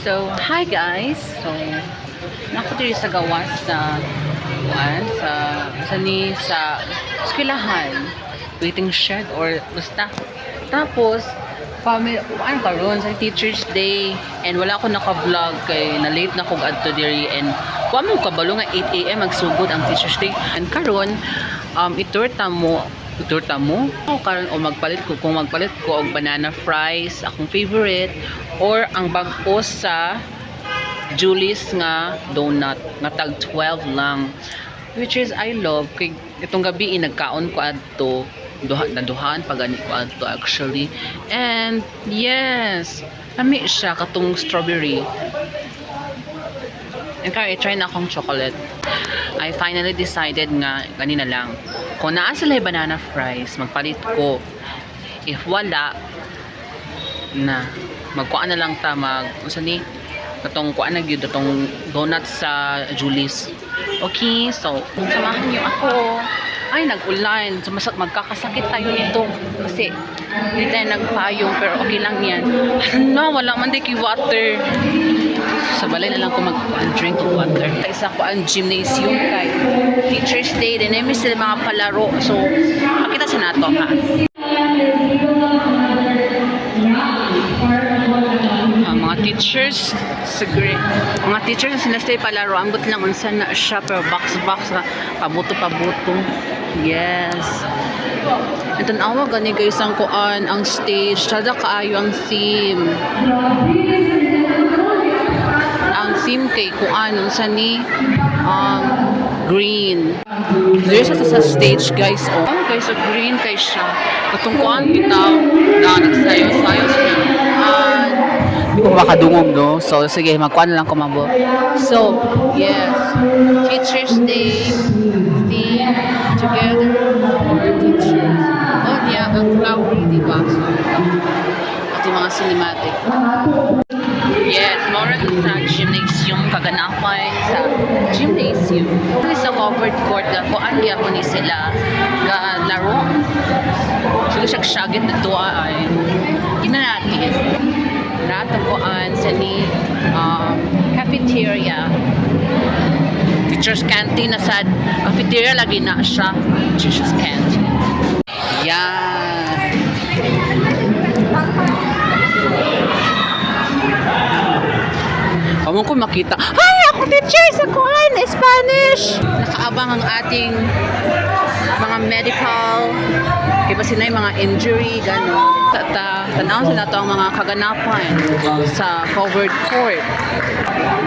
So, hi guys. So, nako diri sa gawas sa sa eskwelahan. Waiting shed or basta. Tapos, ano karon sa Teacher's Day and wala ako naka-vlog kay na late na ko adto diri and wa mo kabalo nga 8 AM magsugod ang Teacher's Day. And karon iturta mo karon o magpalit ko kung magpalit ko og banana fries akong favorite or ang bag-o sa Julie's nga donut nga tag 12 lang, which is I love kay itong gabi nagkaon ko adto duhaan pa gani ko adto actually. And yes, lami siya katong strawberry. And kaya i-try na akong chocolate. I finally decided nga ganina lang. Kung naa sila yung banana fries, magpalit ko. If wala, na magkuha na lang ta katong kuha na gyud itong donut sa Julie's. Okay, so samahan niyo ako. Ay, nag-ulan. So, magkakasakit tayo nito. Kasi, hindi tayo nagpayong. Pero okay lang yan. No, wala man di water. Sa balay na lang ko mag-drink of water. Isa ko ang gymnasium kay Teacher's Day. Then, may sila mga palaro. So, makita sa nato, ha? Mga teachers mga teachers na sila stay palaro ang buti lang unsa na siya pero box pabuto yes ito nawa gani guys ang kuan ang stage sada kaayo ang theme kay kuan unsa ni green there's sa stage guys guys so green kay siya katong kuan bitaw na nagsayo-sayo siya kung makadungog no. So sige, magkuha na lang kumabo. So, yes. Teacher's Day theme together for teachers. Oh yeah, ang flowery, diba? So, ito mga cinematic. Yes, more sa gymnasium, kaganapan sa gymnasium. Sa covered court, kuan niya po ni sila laro. Siguro siya syagit na tuwa ay natin. Natagpuan sa ni cafeteria. Teacher's canteen na sad. Cafeteria lagi na siya. Teacher's canteen. Yan. Kamon ko makita. Ay, ako teacher sa kuan Spanish. Nakaabang ang ating mga medical kaya pa sinay mga injury gano'n. Tanaw sa nato ang mga kaganapan sa covered court.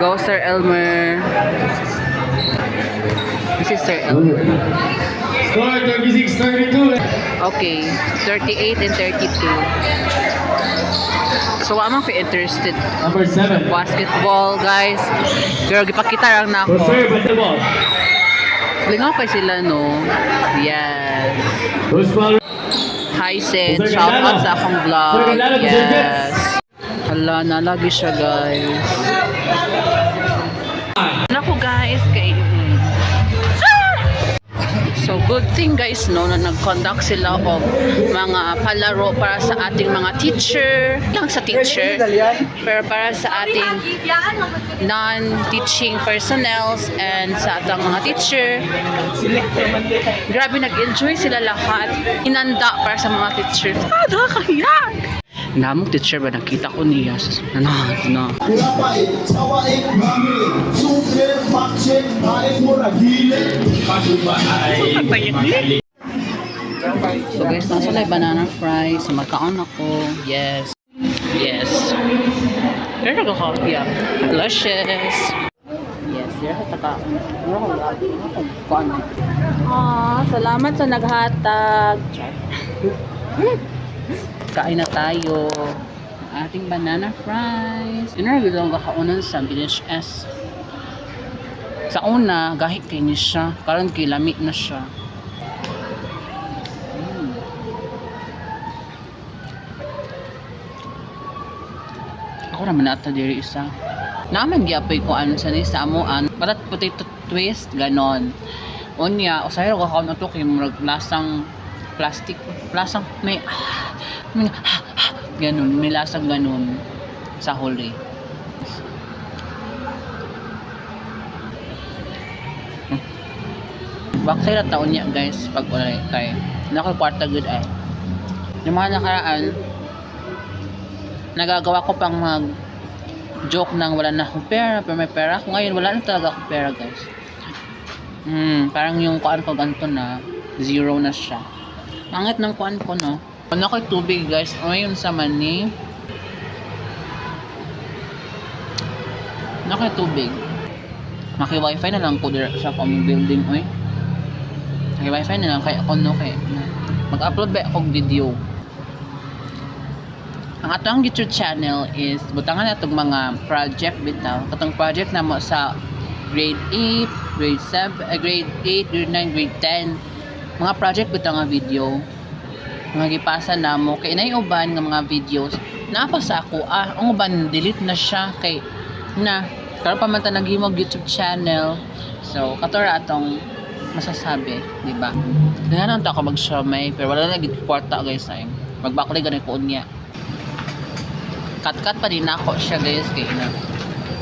Go Sir Elmer. This is Sir Elmer. Score 36-32. Okay, 38 and 32. So I'm ako interested Number 7. basketball guys. Pero gipakita lang na ako. Serve at the ball. Lingaw kay sila no. Yes. Who's foul? Hi Sid, shout out sa akong vlog. Yes. Hala, nalagi siya guys. Naku guys, kay so good thing guys no na nag-conduct sila of mga palaro para sa ating mga teacher, lang sa teacher, pero para sa ating non-teaching personnels and sa atang mga teacher. Grabe nag-enjoy sila lahat. Inanda para sa mga teacher. Nakakahiyak! Namong teacher ba nakita ko niya na so guys, nasa lang banana fries. So magkaon ako. Yes. Pero nagkakaon yeah. Luscious. Yes, there taka. Salamat sa naghatag. Kain na tayo. Ating banana fries. Inaragod ang kakaunan sa BHS. Sa una, gahit kay ni siya. Karon kay lami na siya. Ako naman nata diri isa. Naman giapoy ko ano sa ni sa amuan. Batat potato twist ganon. Unya, usahay ra kakaunan to kay murag lasang plastic. Lasang may ganun, may lasang ganun sa huli. Baksay na taon niya guys pag ulay kay nakakwarta good ay. Yung mga nakaraan nagagawa ko pang mag joke nang wala na akong pera pero may pera ako ngayon wala na talaga akong pera guys. Parang yung kuan ko ganito na zero na siya. Angit ng kuan ko no. Ano ko tubig guys ngayon sa mani. Naka tubig. Maki wifi na lang ko dira sa aming building oy. Maki wifi na lang kay ako no kay mag-upload ba akong video. Ang atong YouTube channel is butangan natong mga project bitaw. Katong project na mo sa grade 8, grade 7, grade 8, grade 9, grade 10. Mga project bitaw nga video. Mga gipasa na mo kay nay uban nga mga videos napa sa ako ang uban delete na siya kay na karon pa man ta naghimog YouTube channel. So katora atong masasabi, di ba? Ganyan ta ako mag-shomay pero wala na gid kwarta guys ay. Magbakli ganay ko unya. Cut pa din ako siya guys kay na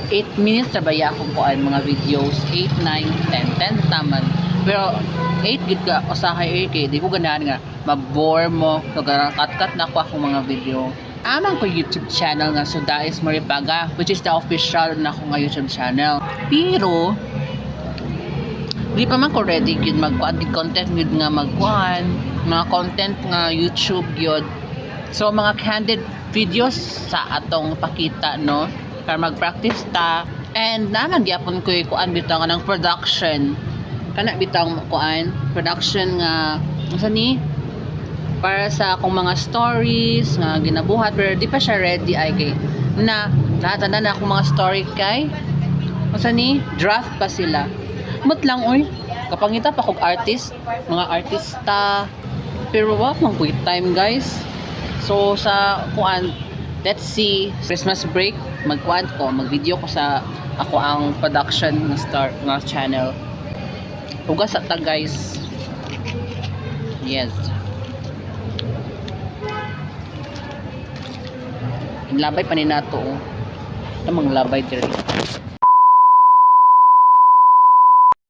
8 minutes na baya akong kuan mga videos 8, 9, 10 taman pero 8 gid ka usahay kay di ko ganahan nga mabore mo so cut na ako akong mga video amang ko YouTube channel nga Sudais Maripaga which is the official na ako nga YouTube channel pero di pa man ko ready gid magkuan gid content gid nga magkuan mga content nga YouTube gyud so mga candid videos sa atong pakita no para mag-practice ta and naman gyapon ko kuan bitaw nga ng production kana bitaw kuan production nga unsa ni para sa akong mga stories nga ginabuhat pero di pa siya ready ay kay na lahat na akong mga story kay unsa ni draft pa sila but lang oy kapangita pa kog artist mga artista pero wa man quick time guys. So sa kuan let's see Christmas break magkuan ko mag-video ko sa ako ang production ng start ng channel. Ugas ta guys. Yes. Labay pa ni nato. Tamang labay diri.